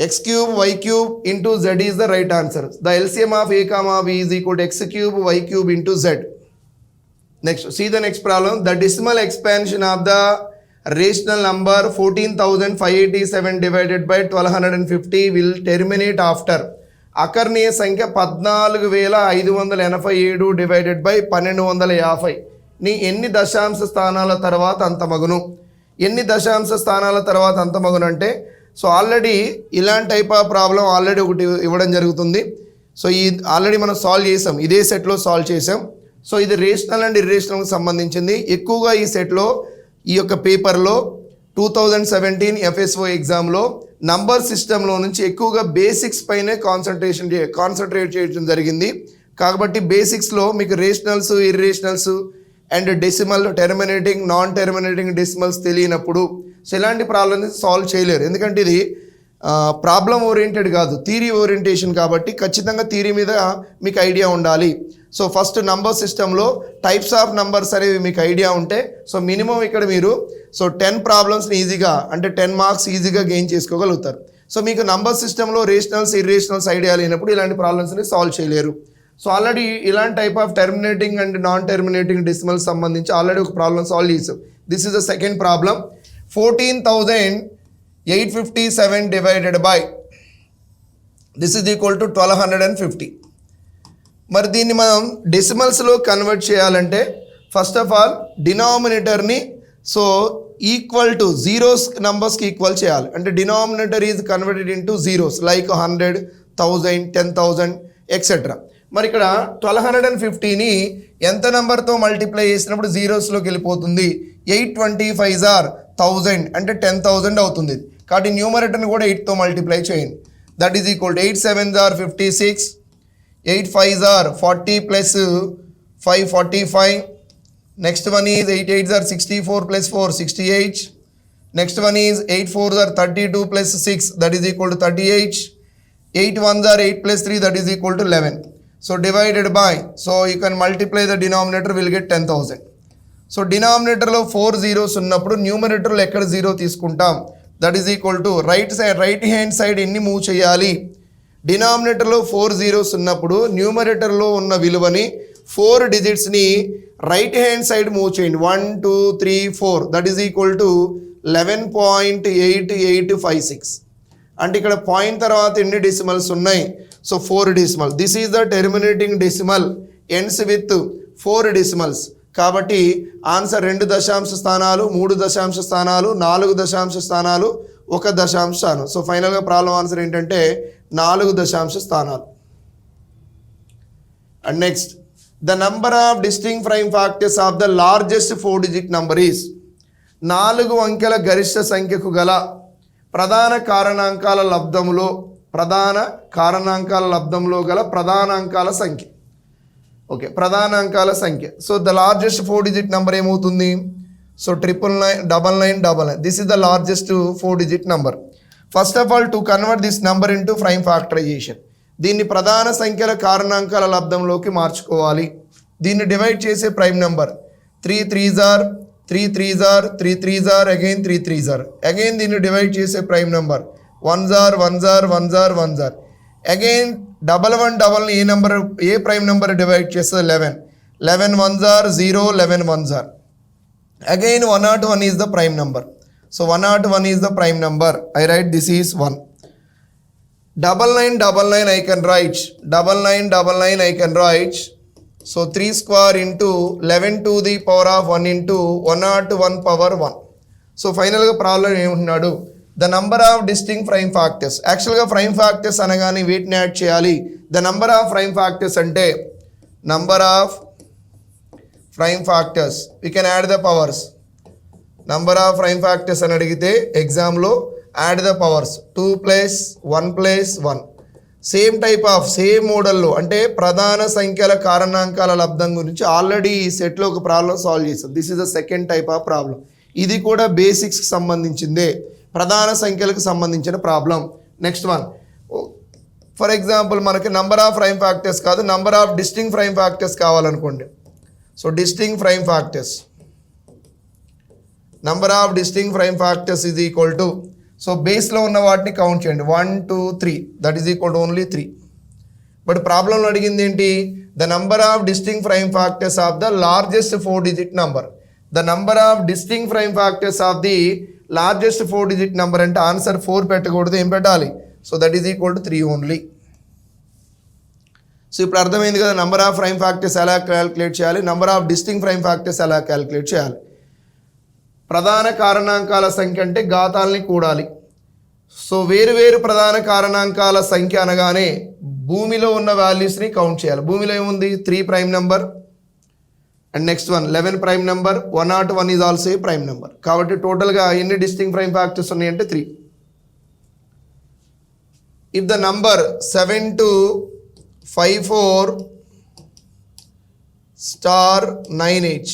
x cube y cube into z is the right answer. The LCM of a comma b is equal to x cube y cube into z. Next, see the next problem. The decimal expansion of the rational number 14,587 divided by 1250 will terminate after. అకర్ణీయ సంఖ్య 14,587 divided by 1250 ని ఎన్ని దశాంశ స్థానాల తర్వాత అంతమగును. ఎన్ని దశాంశ స్థానాల తర్వాత అంతమగును అంటే, సో ఆల్రెడీ ఇలాంటి టైప్ ఆఫ్ ప్రాబ్లం ఆల్రెడీ ఒకటి ఇవ్వడం జరుగుతుంది. సో ఈ ఆల్రెడీ మనం సాల్వ్ చేసాం, ఇదే సెట్లో సాల్వ్ చేసాం. సో ఇది రేషనల్ అండ్ ఇర్రేషనల్కి సంబంధించింది. ఎక్కువగా ఈ సెట్లో ఈ యొక్క పేపర్లో 2017 FSO ఎగ్జామ్లో నంబర్ సిస్టంలో నుంచి ఎక్కువగా బేసిక్స్ పైనే కాన్సన్ట్రేట్ చేయడం జరిగింది. కాబట్టి బేసిక్స్లో మీకు rationals, irrationals and decimal, terminating, non terminating decimals తెలియనప్పుడు సో ఇలాంటి ప్రాబ్లమ్ని సాల్వ్ చేయలేరు. ఎందుకంటే ఇది ప్రాబ్లం ఓరియంటెడ్ కాదు, థియరీ ఓరియంటేషన్. కాబట్టి ఖచ్చితంగా థియరీ మీద మీకు ఐడియా ఉండాలి. సో ఫస్ట్ నంబర్ సిస్టంలో టైప్స్ ఆఫ్ నంబర్స్ అనేవి మీకు ఐడియా ఉంటే సో మినిమం ఇక్కడ మీరు సో 10 ప్రాబ్లమ్స్ని ఈజీగా, అంటే 10 మార్క్స్ ఈజీగా గెయిన్ చేసుకోగలుగుతారు. సో మీకు నంబర్ సిస్టంలో రేషనల్స్, ఇర్రేషనల్స్ ఐడియా లేనప్పుడు ఇలాంటి ప్రాబ్లమ్స్ని సాల్వ్ చేయలేరు. సో ఆల్రెడీ ఇలాంటి type of terminating and non terminating decimal సంబంధించి ఆల్రెడీ ఒక ప్రాబ్లం సాల్వ్ చేసాం. This is the second problem. 14,857 divided by this is equal to 1250. మరి దీన్ని మనం డెసిమల్స్లో కన్వర్ట్ చేయాలంటే ఫస్ట్ ఆఫ్ ఆల్ డినామినేటర్ని సో ఈక్వల్ టు జీరోస్ నంబర్స్కి ఈక్వల్ చేయాలి. అంటే denominator is converted into zeros like 100, 1000, 10,000 etcetera. మరి ఇక్కడ 1250ని ఎంత నెంబర్తో మల్టిప్లై చేసినప్పుడు జీరోస్లోకి వెళ్ళిపోతుంది? 825 ఆర్ 1000 అంటే 10,000 అవుతుంది. కాబట్టి న్యూమరేటర్ని కూడా 8తో మల్టిప్లై చేయండి. That is equal to 8 7s are 56, 8 5s are 40 plus 5 45. Next one is 8 8s are 64 plus 4 68. Next one is 8 4s are 32 plus 6 that is equal to 38. 8 1s are 8 plus 3 that is equal to 11. So divided by, so you can multiply the denominator, will get 10,000. So denominator lo 4 zeros ఉన్నప్పుడు numerator లో ఎక్కడ zero తీసుకుంటాం? That is equal to right hand side ఎన్ని move చేయాలి? డినామినేటర్లో 4 zeros ఉన్నప్పుడు న్యూమరేటర్లో ఉన్న విలువని 4 digitsని రైట్ హ్యాండ్ సైడ్ మూవ్ చేయండి. 1 2 3 4 దట్ ఈస్ ఈక్వల్ టు 11.8856. అంటే ఇక్కడ పాయింట్ తర్వాత ఎన్ని డెసిమల్స్ ఉన్నాయి? So 4 decimal. This is the terminating decimal ends with 4 decimals. కాబట్టి ఆన్సర్ 2 దశాంశ స్థానాలు, 3 దశాంశ స్థానాలు, 4 దశాంశ స్థానాలు, 1 దశాంశ స్థానం. సో ఫైనల్గా ప్రాబ్లం ఆన్సర్ ఏంటంటే 4 దశాంశ స్థానాలు. And next, the number of distinct prime factors of the largest 4-digit number is 4 అంకెల గరిష్ట సంఖ్యకు గల ప్రధాన కారణాంకాల లబ్ధంలో గల ప్రధాన అంకాల సంఖ్య. ఓకే, ప్రధాన అంకాల సంఖ్య. So the largest 4-digit number ఏమవుతుంది? So 99999. This is the largest 4-digit number. First of all to convert this number into prime factorization, దీన్ని ప్రధాన సంఖ్యల కారణాంకాల లబ్ధంలోకి మార్చుకోవాలి. దీన్ని డివైడ్ చేసే prime number 3 3s are 3 3s are 3 3s are again 3 3s are. Again దీన్ని డివైడ్ చేసే prime number 1s are 1s are 1s are 1s are. Again 11 ఏ నెంబర్, ఏ ప్రైమ్ నెంబర్ డివైడ్ చేస్తే 11 11 1s are 0 11 1s are. Again 101 is the prime number. So 101 is the prime number. I right this is 1. 9999 I can write 9999 I can write. So 3 square into 11 to the power of 1 into 101 power 1. So ఫైనల్గా problem ఏమంటున్నాడు? The number of distinct prime factors. యాక్చువల్గా prime factors అనగానే వీటిని add చేయాలి. The number of prime factors అంటే number of prime factors we can add the powers. Number of prime factors అని అడిగితే ఎగ్జామ్లో add the powers 2 + 1 + 1. Same type of same మోడల్లో అంటే ప్రధాన సంఖ్యల కారణాంకాల లబ్ధం గురించి ఆల్రెడీ ఈ సెట్లో ఒక ప్రాబ్లం సాల్వ్ చేసాం. This is the second type of problem. ఇది కూడా బేసిక్స్కి సంబంధించిందే, ప్రధాన సంఖ్యలకు సంబంధించిన problem. Next one, for example మనకి నంబర్ ఆఫ్ ప్రైమ్ ఫ్యాక్టర్స్ కాదు, number of distinct prime factors కావాలనుకోండి. So distinct prime factors, number of distinct prime factors is equal to, so బేస్లో ఉన్న వాటిని కౌంట్ చేయండి. 1 2 3 that is equal to only 3. But ప్రాబ్లంలో అడిగింది ఏంటి? The number of distinct prime factors of the largest 4-digit number. The number of distinct prime factors of the largest 4-digit number అంటే answer 4 పెట్టకూడదు, ఏం పెట్టాలి? So that is equal to 3 only. So ఇప్పుడు అర్థమైంది కదా నంబర్ ఆఫ్ ప్రైమ్ ఫ్యాక్టర్స్ ఎలా calculate చేయాలి, number of distinct prime factors ఎలా క్యాలిక్యులేట్ చేయాలి. ప్రధాన కారణాంకాల సంఖ్య అంటే ఘాతాలని కూడాలి. సో వేరు ప్రధాన కారణాంకాల సంఖ్య అనగానే భూమిలో ఉన్న వాల్యూస్ని కౌంట్ చేయాలి. భూమిలో ఏముంది? 3 prime number and next one 11 prime number, 101 is also a prime number. కాబట్టి టోటల్గా ఎన్ని డిస్టింక్ట్ ప్రైమ్ ఫ్యాక్టర్స్ ఉన్నాయంటే 3. ఇఫ్ ద నంబర్ 7254*98,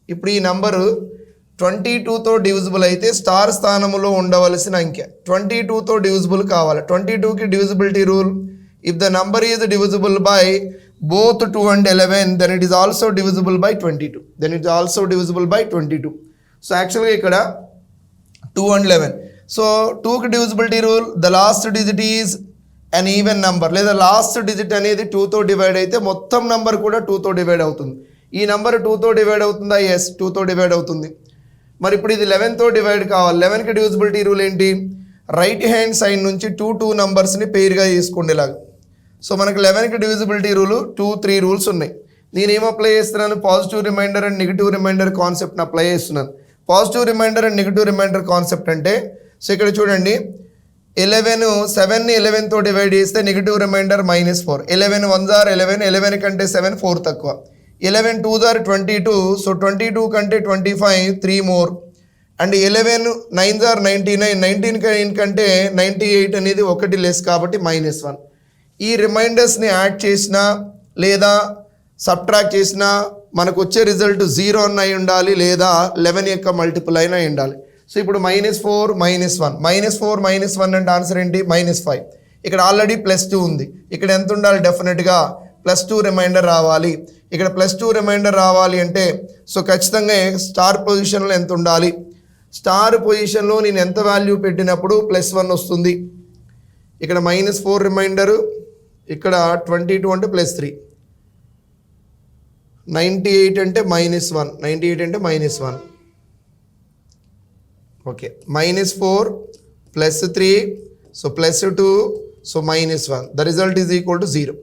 ఇప్పుడు ఈ నంబరు 22తో డివిజిబుల్ అయితే స్టార్ స్థానంలో ఉండవలసిన అంకె 22తో డివిజిబుల్ కావాలి. 22కి divisibility rule, if the number is divisible by both 2 and 11 then it is also divisible by 22. Then it is also divisible by 22. So actually ఇక్కడ 2 and 11. So 2కి divisibility rule, the last digit is an even number లేదా last digit అనేది 2తో divide అయితే మొత్తం number కూడా 2తో divide అవుతుంది. ఈ నంబర్ 2తో డివైడ్ అవుతుందా? ఎస్, 2తో డివైడ్ అవుతుంది. మరి ఇప్పుడు ఇది 11తో డివైడ్ కావాలి. 11కి డివిజిబిలిటీ రూల్ ఏంటి? రైట్ హ్యాండ్ సైడ్ నుంచి 2 నంబర్స్ని పేరుగా తీసుకుండేలాగా. సో మనకి 11కి డివిజిబిలిటీ రూలు 3 రూల్స్ ఉన్నాయి. నేను ఏం అప్లై చేస్తున్నాను? Positive remainder and negative remainder కాన్సెప్ట్ని అప్లై చేస్తున్నాను. Positive remainder and negative remainder concept అంటే, సో ఇక్కడ చూడండి, 7ని 11తో డివైడ్ చేస్తే నెగిటివ్ రిమైండర్ -4. 11 1s are 11, 11 కంటే 7 4 తక్కువ. 11 2s are 22, సో 22 కంటే 25 3 more. అండ్ 11 9s are 99, 19 కంటే 98 అనేది 1 లెస్ కాబట్టి -1. ఈ రిమైండర్స్ని యాడ్ చేసినా లేదా సబ్ట్రాక్ట్ చేసినా మనకు వచ్చే రిజల్ట్ 0 అయి ఉండాలి, లేదా 11 యొక్క మల్టిపుల్ అయినా ఉండాలి. సో ఇప్పుడు -4 -1, -4 -1 అంటే ఆన్సర్ ఏంటి? -5. ఇక్కడ ఆల్రెడీ +2 ఉంది. ఇక్కడ ఎంత ఉండాలి? డెఫినెట్గా +2 రిమైండర్ రావాలి. ఇక్కడ +2 రిమైండర్ రావాలి అంటే సో ఖచ్చితంగా స్టార్ పొజిషన్లో ఎంత ఉండాలి? స్టార్ పొజిషన్లో నేను ఎంత వాల్యూ పెట్టినప్పుడు +1 వస్తుంది? ఇక్కడ -4 రిమైండరు, ఇక్కడ 22 అంటే +3, 98 అంటే -1, 98 అంటే -1. Okay, -4 +3, so +2, so -1. The result is equal to 0.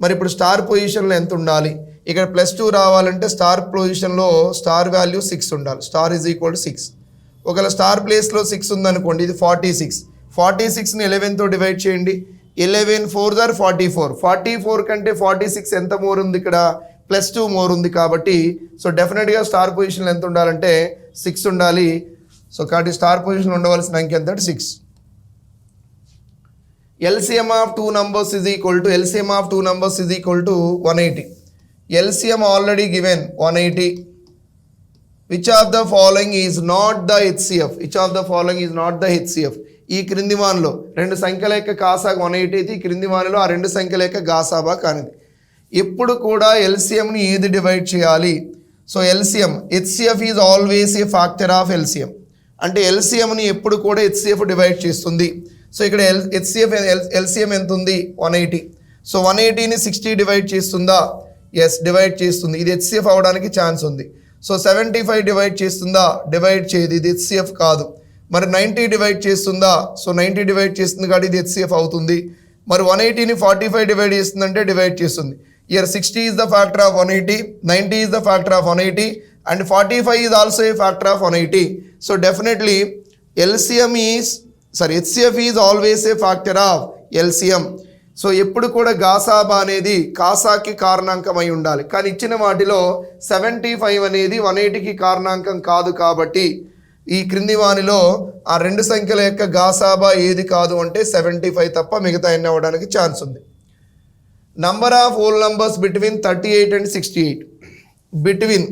మరి ఇప్పుడు స్టార్ పొజిషన్లో ఎంత ఉండాలి? ఇక్కడ +2 రావాలంటే స్టార్ పొజిషన్లో స్టార్ వాల్యూ 6 ఉండాలి. Star is equal to 6. ఒకవేళ స్టార్ ప్లేస్లో 6 ఉందనుకోండి, ఇది 46. 46ని 11తో డివైడ్ చేయండి. 11 4s are 44. 44 కంటే 46 ఎంత మోర్ ఉంది? ఇక్కడ +2 మోర్ ఉంది కాబట్టి సో డెఫినెట్గా స్టార్ పొజిషన్లో ఎంత ఉండాలంటే 6 ఉండాలి. సో కాబట్టి స్టార్ పొజిషన్లో ఉండవలసిన అంకె ఎంత? 6. LCM of two numbers is equal to 180. LCM already given 180. Which of the following is not the HCF? Which of the following is not the HCF? ఈ క్రింది వానిలో రెండు సంఖ్యల యొక్క కాసాగా 180 అయితే ఈ క్రింది వానిలో ఆ రెండు సంఖ్యల యొక్క గాసాబా కానిది. ఎప్పుడు కూడా LCMని ఏది డివైడ్ చేయాలి? So LCM, HCF is always a factor of LCM. అంటే LCMని ఎప్పుడు కూడా HCF డివైడ్ చేస్తుంది. సో ఇక్కడ LCM ఎంత ఉంది? 180. సో 180ని 60 డివైడ్ చేస్తుందా? ఎస్, డివైడ్ చేస్తుంది. ఇది HCF అవడానికి ఛాన్స్ ఉంది. సో 75 డివైడ్ చేస్తుందా? డివైడ్ చేయదు, ఇది HCF కాదు. మరి 90 డివైడ్ చేస్తుందా? సో 90 డివైడ్ చేస్తుంది కాబట్టి ఇది HCF అవుతుంది. మరి 180ని 45 డివైడ్ చేస్తుందంటే డివైడ్ చేస్తుంది. Here 60 is the factor of 180, 90 is the factor of 180 and 45 is also a factor of 180. So definitely HCF is always a factor of LCM. So ఎప్పుడు కూడా గాసాబా అనేది కాసాకి కారణాంకం అయి ఉండాలి. కానీ ఇచ్చిన వాటిలో 75 అనేది 180కి కారణాంకం కాదు కాబట్టి ఈ క్రింది వానిలో ఆ రెండు సంఖ్యల యొక్క గాసాబా ఏది కాదు అంటే 75 తప్ప మిగతా ఎన్ని అవ్వడానికి ఛాన్స్ ఉంది. Number of whole numbers between 38 and 68. Between,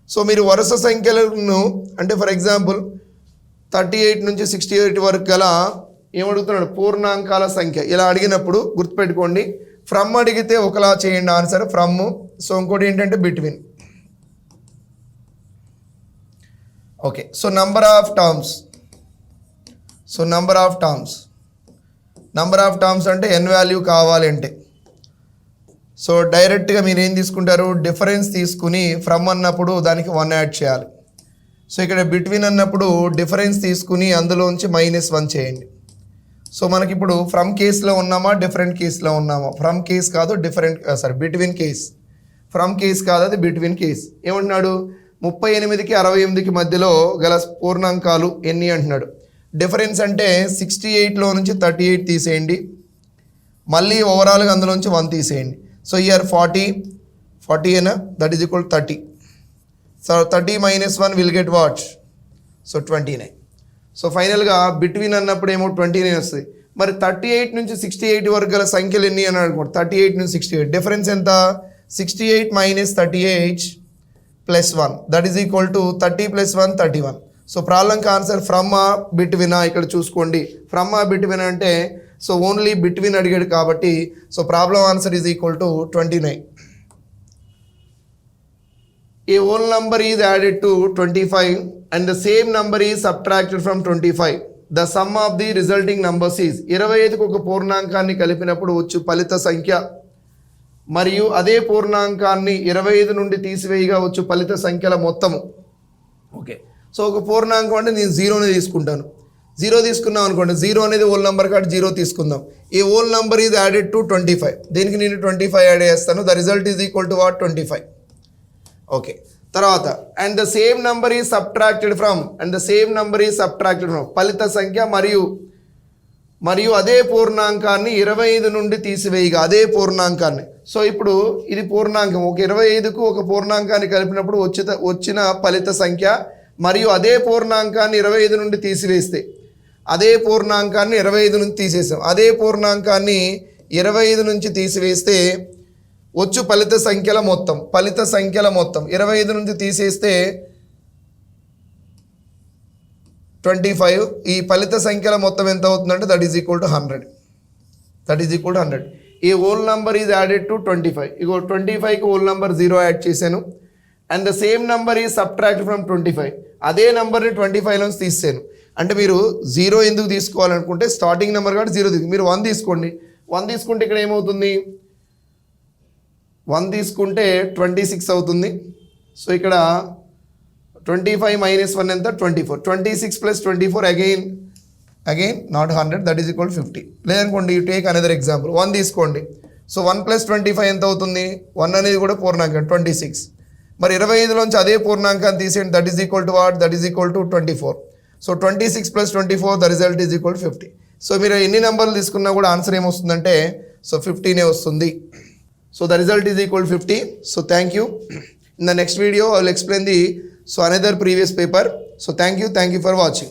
so మీరు వరుస సంఖ్యలను అంటే ఫర్ ఎగ్జాంపుల్ 38 నుంచి 68 వరకు గల ఏమడుగుతున్నాడు? పూర్ణాంకాల సంఖ్య. ఇలా అడిగినప్పుడు గుర్తుపెట్టుకోండి, ఫ్రమ్ అడిగితే ఒకలా చేయండి ఆన్సర్ ఫ్రమ్. సో ఇంకోటి ఏంటంటే between. Okay, so number of terms. So number of terms అంటే n వాల్యూ కావాలి అంటే సో డైరెక్ట్గా మీరు ఏం తీసుకుంటారు? డిఫరెన్స్ తీసుకుని ఫ్రమ్ అన్నప్పుడు దానికి 1 యాడ్ చేయాలి. సో ఇక్కడ బిట్వీన్ అన్నప్పుడు డిఫరెన్స్ తీసుకుని అందులోంచి -1 చేయండి. సో మనకి ఇప్పుడు ఫ్రమ్ కేసులో ఉన్నామా డిఫరెంట్ కేసులో ఉన్నామా? ఫ్రమ్ కేస్ కాదు, బిట్వీన్ కేస్. ఫ్రమ్ కేస్ కాదు, అది బిట్వీన్ కేస్. ఏమంటున్నాడు? 38కి 68కి మధ్యలో గల పూర్ణాంకాలు ఎన్ని అంటున్నాడు. డిఫరెన్స్ అంటే 68లో నుంచి 38 తీసేయండి, మళ్ళీ ఓవరాల్గా అందులోంచి 1 తీసేయండి. సో ఇయర్ 40 అయినా that is equal 30. So 30 - 1 will get what? So 29. So ఫైనల్గా బిట్వీన్ అన్నప్పుడు ఏమో 29 వస్తుంది. మరి 38 నుంచి 68 వరకు గల సంఖ్యలు ఎన్ని అని అనుకోండి. 38 నుంచి 68 డిఫరెన్స్ ఎంత? 68 - 38 + 1 that is equal to 30 + 1 31. So ప్రాబ్లంకి ఆన్సర్ ఫ్రమ్ ఆ బిట్వీన్. ఇక్కడ చూసుకోండి, ఫ్రమ్ ఆ బిట్వీన్ అంటే సో ఓన్లీ బిట్వీన్ అడిగాడు కాబట్టి so problem answer is equal to 29. A whole number is added to 25 and the same number is subtracted from 25. The sum of the resulting numbers is 25కి ఒక పూర్ణాంకాన్ని కలిపినప్పుడు వచ్చు ఫలిత సంఖ్య మరియు అదే పూర్ణాంకాన్ని 25 నుండి తీసివేయగా వచ్చు ఫలిత సంఖ్యల మొత్తము. ఓకే, సో ఒక పూర్ణాంకం అంటే నేను జీరోని తీసుకుంటాను. జీరో తీసుకున్నాం అనుకోండి, జీరో అనేది ఓల్ నెంబర్ కాబట్టి జీరో తీసుకుందాం. ఈ whole number is added to 25. దీనికి నేను 25 యాడ్ చేస్తాను. The result is equal to what 25. Okay, తర్వాత and the same number is subtracted from ఫలిత సంఖ్య మరియు అదే పూర్ణాంకాన్ని 25 నుండి తీసివేయగా అదే పూర్ణాంకాన్ని. సో ఇప్పుడు ఇది పూర్ణాంకం, ఒక 25కు ఒక పూర్ణాంకాన్ని కలిపినప్పుడు వచ్చిన ఫలిత సంఖ్య మరియు అదే పూర్ణాంకాన్ని 25 నుండి తీసివేస్తే అదే పూర్ణాంకాన్ని 25 నుంచి తీసేసాం. అదే పూర్ణాంకాన్ని 25 నుంచి తీసివేస్తే వచ్చు ఫలిత సంఖ్యల మొత్తం 25 నుంచి తీసేస్తే 25. ఈ ఫలిత సంఖ్యల మొత్తం ఎంత అవుతుందంటే దట్ ఈజ్ ఈక్వల్ టు 100. ఈ whole number is added to 25. ఇగో 25కి హోల్ నంబర్ 0 యాడ్ చేశాను. And the same number is subtract from 25. అదే నెంబర్ని 25 నుంచి తీసాను. అంటే మీరు 0 ఎందుకు తీసుకోవాలనుకుంటే స్టార్టింగ్ నెంబర్ కాబట్టి 0 మీరు 1 తీసుకోండి. 1 తీసుకుంటే ఇక్కడ ఏమవుతుంది, 1 తీసుకుంటే 26 అవుతుంది. సో ఇక్కడ 25 - 1 ఎంత 24. 26 + 24 again not 100, that is equal 50. లేదనుకోండి యూ టేక్ అనదర్ ఎగ్జాంపుల్, 1 తీసుకోండి. సో 1 + 25 ఎంత అవుతుంది, 1 అనేది కూడా పూర్ణాంకం 26. మరి 25లోంచి అదే పూర్ణాంకాన్ని తీసేయండి, that is equal to what, that is equal to 24. So 26 + 24 the result is equal 50. So మీరు ఎన్ని నెంబర్లు తీసుకున్నా కూడా ఆన్సర్ ఏమొస్తుందంటే సో 15 వస్తుంది. So the result is equal 50. So thank you. In the next video I will explain the another previous paper. So thank you for watching.